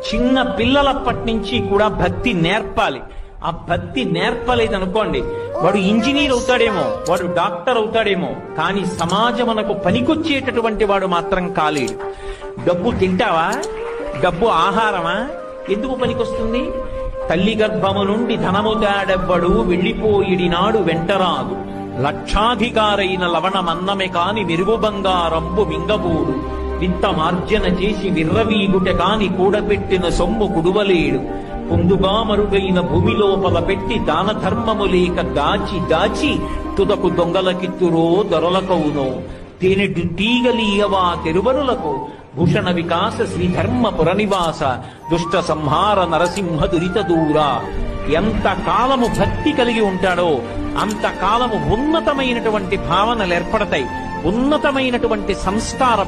చిన్న పిల్లలప్పటి నుంచి కూడా భక్తి నేర్పాలి. ఆ భక్తి నేర్పలేదనుకోండి, వాడు ఇంజనీర్ అవుతాడేమో, వాడు డాక్టర్ అవుతాడేమో, కానీ సమాజమునకు పనికొచ్చేటటువంటి వాడు మాత్రం కాలేడు. డబ్బు తింటావా? డబ్బు ఆహారమా? ఎందుకు పనికొస్తుంది? తల్లి గర్భము నుండి ధనము తాడెవ్వడు వెళ్ళిపోయిడినాడు వెంటరాదు, లక్షాధికారైన లవణమన్నమే కాని మెరుగు బంగారంబు మింగబూడు, వింత మార్జన చేసి విర్రవీగుట కాని కూడబెట్టిన సొమ్ము కుడువలేడు, పొందుగా మరుగైన భూమి లోపల పెట్టి దాన ధర్మము లేక దాచి దాచి తుదకు దొంగలకిత్తురో దొరలకవునో, తేనెడు తీగలీయవా తెరువరులకు, భూషణ వికాస శ్రీధర్మ పురనివాస, దుష్ట సంహార నరసింహ దురిత దూరా. ఎంత కాలము భక్తి కలిగి ఉంటాడో అంతకాలము ఉన్నతమైనటువంటి భావనలు ఏర్పడతాయి, ఉన్నతమైనటువంటి సంస్కార